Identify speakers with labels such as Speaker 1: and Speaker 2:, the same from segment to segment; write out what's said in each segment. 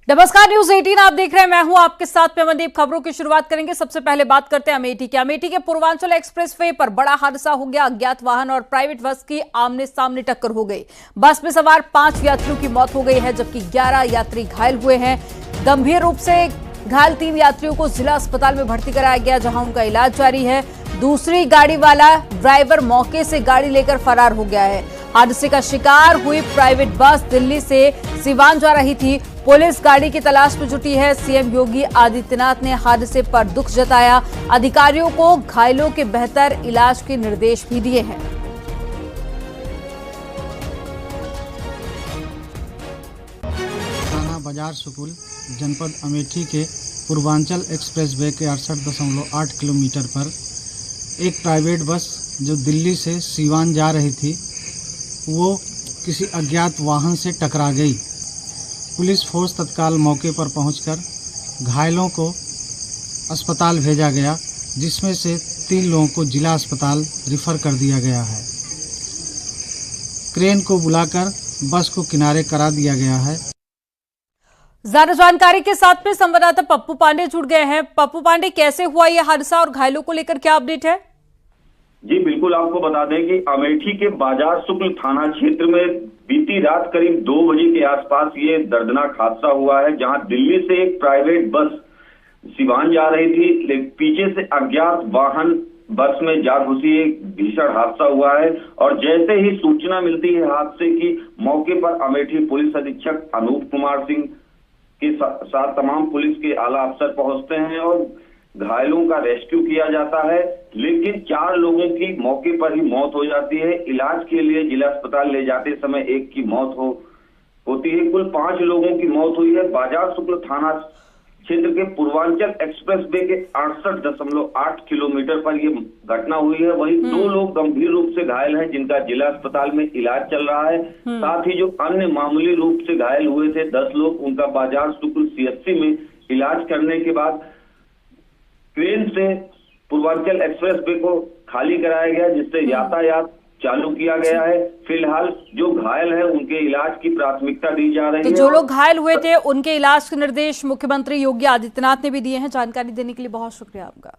Speaker 1: नमस्कार, न्यूज 18 आप देख रहे हैं। मैं हूं आपके साथ में अमनदीप। खबरों की शुरुआत करेंगे। सबसे पहले बात करते हैं अमेठी की। अमेठी के पूर्वांचल एक्सप्रेसवे पर बड़ा हादसा हो गया। अज्ञात वाहन और प्राइवेट बस की आमने सामने टक्कर हो गई। बस में सवार 5 यात्रियों की मौत हो गई है, जबकि 11 यात्री घायल हुए हैं। गंभीर रूप से घायल 3 यात्रियों को जिला अस्पताल में भर्ती कराया गया, जहां उनका इलाज जारी है। दूसरी गाड़ी वाला ड्राइवर मौके से गाड़ी लेकर फरार हो गया है। हादसे का शिकार हुई प्राइवेट बस दिल्ली से सिवान जा रही थी। पुलिस गाड़ी की तलाश में जुटी है। सीएम योगी आदित्यनाथ ने हादसे पर दुख जताया। अधिकारियों को घायलों के बेहतर इलाज के निर्देश भी दिए हैं।
Speaker 2: थाना बाजार सुकुल जनपद अमेठी के पूर्वांचल एक्सप्रेसवे के 68.8 किलोमीटर पर एक प्राइवेट बस जो दिल्ली से सीवान जा रही थी, वो किसी अज्ञात वाहन से टकरा गई। पुलिस फोर्स तत्काल मौके पर पहुंचकर घायलों को अस्पताल भेजा गया, जिसमें से 3 लोगों को जिला अस्पताल रिफर कर दिया गया है। क्रेन को बुलाकर बस को किनारे करा दिया गया है।
Speaker 1: ज्यादा जानकारी के साथ में संवाददाता पप्पू पांडे जुड़ गए हैं। पप्पू पांडे, कैसे हुआ यह हादसा और घायलों को लेकर क्या अपडेट है?
Speaker 3: जी बिल्कुल, आपको बता दें कि अमेठी के बाजार शुक्ल थाना क्षेत्र में बीती रात करीब 2 बजे के आसपास ये दर्दनाक हादसा हुआ है, जहां दिल्ली से एक प्राइवेट बस सिवान जा रही थी, लेकिन पीछे से अज्ञात वाहन बस में जा घुसी। एक भीषण हादसा हुआ है और जैसे ही सूचना मिलती है हादसे की, मौके पर अमेठी पुलिस अधीक्षक अनूप कुमार सिंह के साथ तमाम पुलिस के आला अफसर पहुंचते हैं और घायलों का रेस्क्यू किया जाता है। लेकिन 4 लोगों की मौके पर ही मौत हो जाती है। इलाज के लिए जिला अस्पताल ले जाते समय एक की मौत होती है। कुल 5 लोगों की मौत हुई है। बाजार शुक्ल थाना क्षेत्र के पूर्वांचल एक्सप्रेसवे के 68.8 किलोमीटर पर ये घटना हुई है। वहीं 2 लोग गंभीर रूप से घायल हैं, जिनका जिला अस्पताल में इलाज चल रहा है। साथ ही जो अन्य मामूली रूप से घायल हुए थे 10 लोग, उनका बाजार शुक्ल सीएचसी में इलाज करने के बाद ट्रेन से पूर्वांचल एक्सप्रेसवे को खाली कराया गया, जिससे यातायात चालू किया गया है। फिलहाल जो घायल है उनके इलाज की प्राथमिकता दी जा रही है।
Speaker 1: जो लोग घायल हुए थे उनके इलाज के निर्देश मुख्यमंत्री योगी आदित्यनाथ ने भी दिए हैं। जानकारी देने के लिए बहुत शुक्रिया आपका।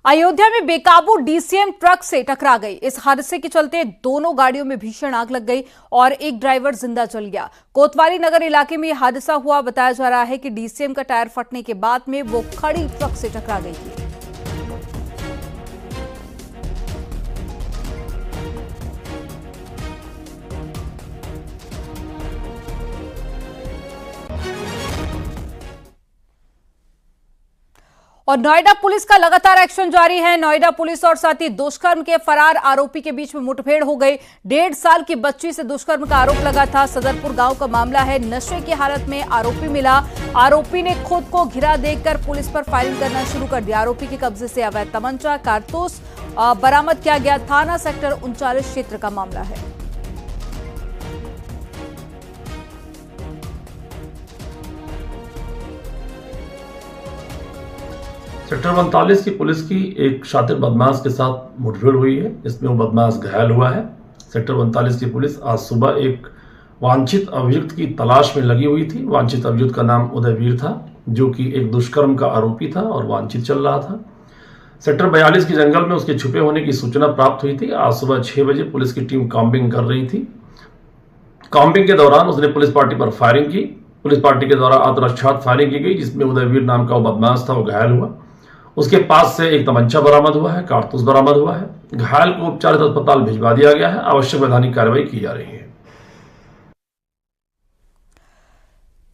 Speaker 1: अयोध्या में बेकाबू डीसीएम ट्रक से टकरा गई। इस हादसे के चलते दोनों गाड़ियों में भीषण आग लग गई और एक ड्राइवर जिंदा जल गया। कोतवाली नगर इलाके में यह हादसा हुआ। बताया जा रहा है कि डीसीएम का टायर फटने के बाद में वो खड़ी ट्रक से टकरा गई थी। और नोएडा पुलिस का लगातार एक्शन जारी है। नोएडा पुलिस और साथ ही दुष्कर्म के फरार आरोपी के बीच में मुठभेड़ हो गई। 1.5 साल की बच्ची से दुष्कर्म का आरोप लगा था। सदरपुर गांव का मामला है। नशे की हालत में आरोपी मिला। आरोपी ने खुद को घिरा देखकर पुलिस पर फायरिंग करना शुरू कर दिया। आरोपी के कब्जे से अवैध तमंचा कारतूस बरामद किया गया। थाना सेक्टर 39 क्षेत्र का मामला है।
Speaker 4: सेक्टर 39 की पुलिस की एक शातिर बदमाश के साथ मुठभेड़ हुई है, जिसमें वो बदमाश घायल हुआ है। सेक्टर 39 की पुलिस आज सुबह एक वांछित अभियुक्त की तलाश में लगी हुई थी। वांछित अभियुक्त का नाम उदयवीर था, जो कि एक दुष्कर्म का आरोपी था और वांछित चल रहा था। सेक्टर 42 के जंगल में उसके छुपे होने की सूचना प्राप्त हुई थी। आज सुबह 6 बजे पुलिस की टीम कॉम्बिंग कर रही थी। कॉम्बिंग के दौरान उसने पुलिस पार्टी पर फायरिंग की। पुलिस पार्टी के द्वारा आत्मरक्षार्थ फायरिंग की गई, जिसमें उदयवीर नाम का वो बदमाश था, वो घायल हुआ। उसके पास से एक तमंचा बरामद हुआ है, कारतूस बरामद हुआ है। घायल को उपचारित अस्पताल भिजवा दिया गया है। आवश्यक वैधानिक कार्रवाई की जा रही है।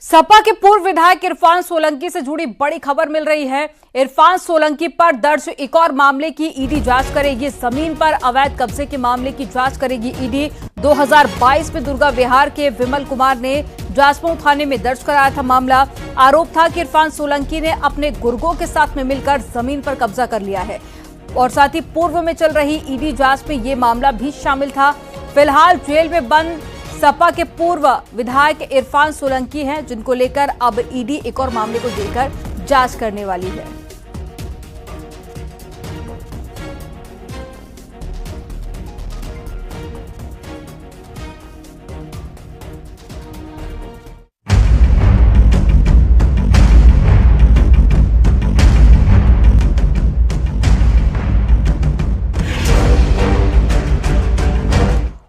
Speaker 1: सपा के पूर्व विधायक इरफान सोलंकी से जुड़ी बड़ी खबर मिल रही है। इरफान सोलंकी पर दर्ज एक और मामले की ईडी जांच करेगी। जमीन पर अवैध कब्जे के मामले की जांच करेगी ईडी। 2022 में दुर्गा विहार के विमल कुमार ने जासमऊ थाने में दर्ज कराया था मामला। आरोप था कि इरफान सोलंकी ने अपने गुर्गों के साथ में मिलकर जमीन पर कब्जा कर लिया है और साथ ही पूर्व में चल रही ईडी जांच में यह मामला भी शामिल था। फिलहाल जेल में बंद सपा के पूर्व विधायक इरफान सोलंकी हैं, जिनको लेकर अब ईडी एक और मामले को लेकर जांच करने वाली है।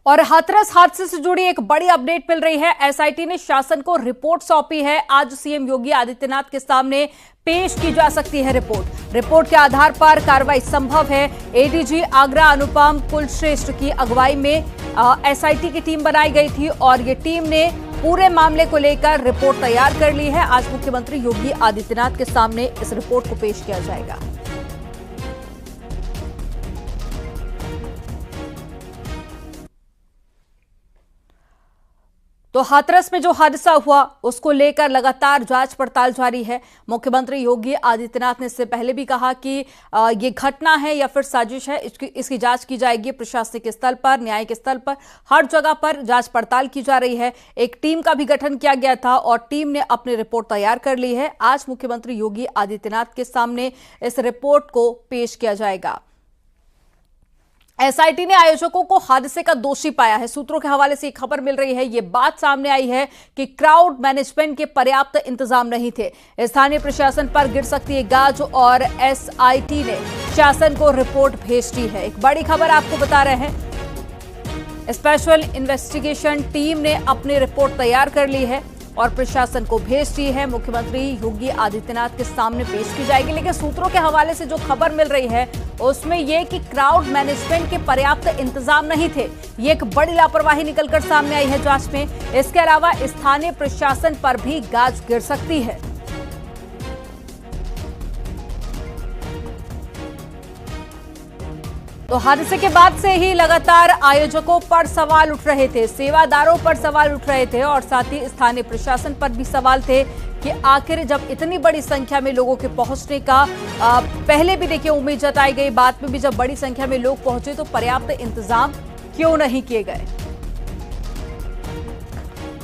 Speaker 1: और हाथरस हादसे से जुड़ी एक बड़ी अपडेट मिल रही है। एसआईटी ने शासन को रिपोर्ट सौंपी है। आज सीएम योगी आदित्यनाथ के सामने पेश की जा सकती है रिपोर्ट के आधार पर कार्रवाई संभव है। एडीजी आगरा अनुपम कुलश्रेष्ठ की अगुवाई में एसआईटी की टीम बनाई गई थी और ये टीम ने पूरे मामले को लेकर रिपोर्ट तैयार कर ली है। आज मुख्यमंत्री योगी आदित्यनाथ के सामने इस रिपोर्ट को पेश किया जाएगा। तो हाथरस में जो हादसा हुआ उसको लेकर लगातार जांच पड़ताल जारी है। मुख्यमंत्री योगी आदित्यनाथ ने इससे पहले भी कहा कि ये घटना है या फिर साजिश है, इसकी जांच की जाएगी। प्रशासनिक स्तर पर, न्यायिक स्तर पर, हर जगह पर जांच पड़ताल की जा रही है। एक टीम का भी गठन किया गया था और टीम ने अपनी रिपोर्ट तैयार कर ली है। आज मुख्यमंत्री योगी आदित्यनाथ के सामने इस रिपोर्ट को पेश किया जाएगा। एसआईटी ने आयोजकों को हादसे का दोषी पाया है। सूत्रों के हवाले से एक खबर मिल रही है, ये बात सामने आई है कि क्राउड मैनेजमेंट के पर्याप्त इंतजाम नहीं थे। स्थानीय प्रशासन पर गिर सकती है गाज और एसआईटी ने शासन को रिपोर्ट भेज दी है। एक बड़ी खबर आपको बता रहे हैं। स्पेशल इन्वेस्टिगेशन टीम ने अपनी रिपोर्ट तैयार कर ली है और प्रशासन को भेज दी है। मुख्यमंत्री योगी आदित्यनाथ के सामने पेश की जाएगी। लेकिन सूत्रों के हवाले से जो खबर मिल रही है उसमें यह कि क्राउड मैनेजमेंट के पर्याप्त इंतजाम नहीं थे। ये एक बड़ी लापरवाही निकलकर सामने आई है जांच में। इसके अलावा स्थानीय प्रशासन पर भी गाज गिर सकती है। तो हादसे के बाद से ही लगातार आयोजकों पर सवाल उठ रहे थे, सेवादारों पर सवाल उठ रहे थे और साथ ही स्थानीय प्रशासन पर भी सवाल थे कि आखिर जब इतनी बड़ी संख्या में लोगों के पहुंचने का पहले भी देखिए उम्मीद जताई गई, बाद में भी जब बड़ी संख्या में लोग पहुंचे तो पर्याप्त इंतजाम क्यों नहीं किए गए।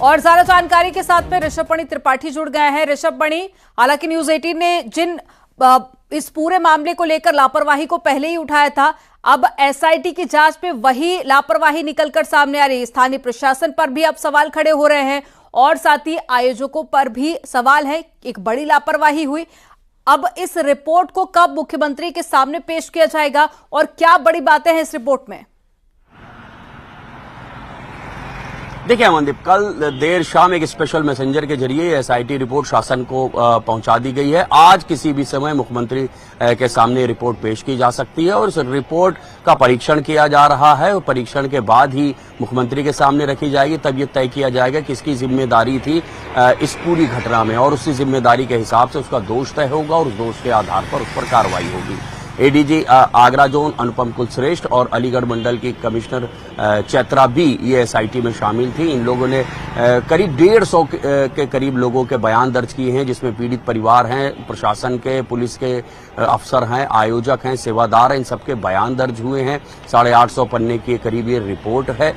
Speaker 1: और ज्यादा जानकारी के साथ में ऋषभ मणि त्रिपाठी जुड़ गए हैं। ऋषभ मणि, हालांकि न्यूज 18 ने जिन इस पूरे मामले को लेकर लापरवाही को पहले ही उठाया था, अब एसआईटी की जांच में वही लापरवाही निकलकर सामने आ रही है। स्थानीय प्रशासन पर भी अब सवाल खड़े हो रहे हैं और साथ ही आयोजकों पर भी सवाल है। एक बड़ी लापरवाही हुई। अब इस रिपोर्ट को कब मुख्यमंत्री के सामने पेश किया जाएगा और क्या बड़ी बातें हैं इस रिपोर्ट में?
Speaker 5: देखिए अमनदीप, कल देर शाम एक स्पेशल मैसेंजर के जरिए एसआईटी रिपोर्ट शासन को पहुंचा दी गई है। आज किसी भी समय मुख्यमंत्री के सामने रिपोर्ट पेश की जा सकती है और इस रिपोर्ट का परीक्षण किया जा रहा है और परीक्षण के बाद ही मुख्यमंत्री के सामने रखी जाएगी। तब ये तय किया जाएगा किसकी जिम्मेदारी थी इस पूरी घटना में और उसी जिम्मेदारी के हिसाब से उसका दोष तय होगा और उस दोष के आधार पर उस पर कार्रवाई होगी। एडीजी आगरा जोन अनुपम कुलश्रेष्ठ और अलीगढ़ मंडल की कमिश्नर चैत्रा भी ये एसआईटी में शामिल थी। इन लोगों ने करीब 150 के करीब लोगों के बयान दर्ज किए हैं, जिसमें पीड़ित परिवार हैं, प्रशासन के, पुलिस के अफसर हैं, आयोजक हैं, सेवादार हैं, इन सबके बयान दर्ज हुए हैं। 850 पन्ने की करीब ये रिपोर्ट है।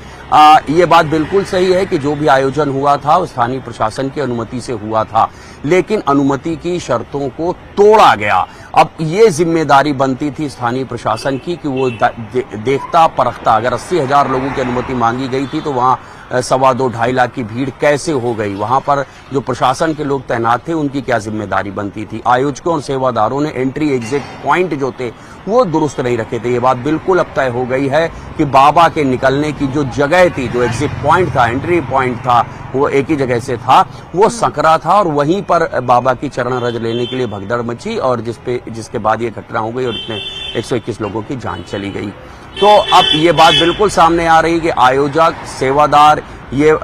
Speaker 5: ये बात बिल्कुल सही है कि जो भी आयोजन हुआ था वो स्थानीय प्रशासन की अनुमति से हुआ था, लेकिन अनुमति की शर्तों को तोड़ा गया। अब ये जिम्मेदारी बनती थी स्थानीय प्रशासन की कि वो देखता परखता। अगर 80,000 लोगों की अनुमति मांगी गई थी तो वहां 2.25-2.5 लाख की भीड़ कैसे हो गई? वहां पर जो प्रशासन के लोग तैनात थे उनकी क्या जिम्मेदारी बनती थी? आयोजकों और सेवादारों ने एंट्री एग्जिट पॉइंट जो थे वो दुरुस्त नहीं रखे थे। ये बात बिल्कुल अब तय हो गई है कि बाबा के निकलने की जो जगह थी, जो एग्जिट पॉइंट था, एंट्री पॉइंट था, वो एक ही जगह से था, वो सकरा था और वहीं पर बाबा की चरण रज लेने के लिए भगदड़ मची और जिसके बाद ये घटना हो गई और इसमें 121 लोगों की जान चली गई। तो अब ये बात बिल्कुल सामने आ रही कि आयोजक, सेवादार ये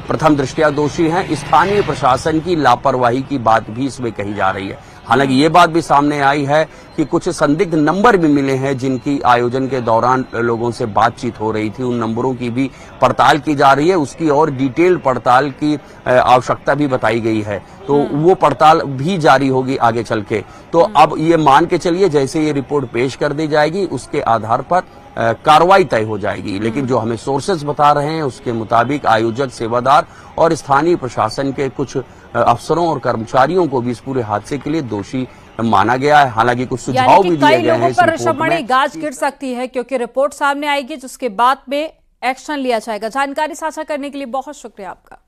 Speaker 5: प्रथम दृष्टया दोषी हैं। स्थानीय प्रशासन की लापरवाही की बात भी इसमें कही जा रही है। हालांकि ये बात भी सामने आई है कि कुछ संदिग्ध नंबर भी मिले हैं जिनकी आयोजन के दौरान लोगों से बातचीत हो रही थी। उन नंबरों की भी पड़ताल की जा रही है। उसकी और डिटेल पड़ताल की आवश्यकता भी बताई गई है, तो वो पड़ताल भी जारी होगी आगे चल के। तो अब ये मान के चलिए जैसे ये रिपोर्ट पेश कर दी जाएगी उसके आधार पर कार्रवाई तय हो जाएगी। लेकिन जो हमें सोर्सेज बता रहे हैं उसके मुताबिक आयोजक, सेवादार और स्थानीय प्रशासन के कुछ अफसरों और कर्मचारियों को भी इस पूरे हादसे के लिए दोषी माना गया है। हालांकि कुछ सुझाव भी दिए गए हैं।
Speaker 1: पर ऋषभ मणि, गाज गिर सकती है क्योंकि रिपोर्ट सामने आएगी जिसके बाद में एक्शन लिया जाएगा। जानकारी साझा करने के लिए बहुत शुक्रिया आपका।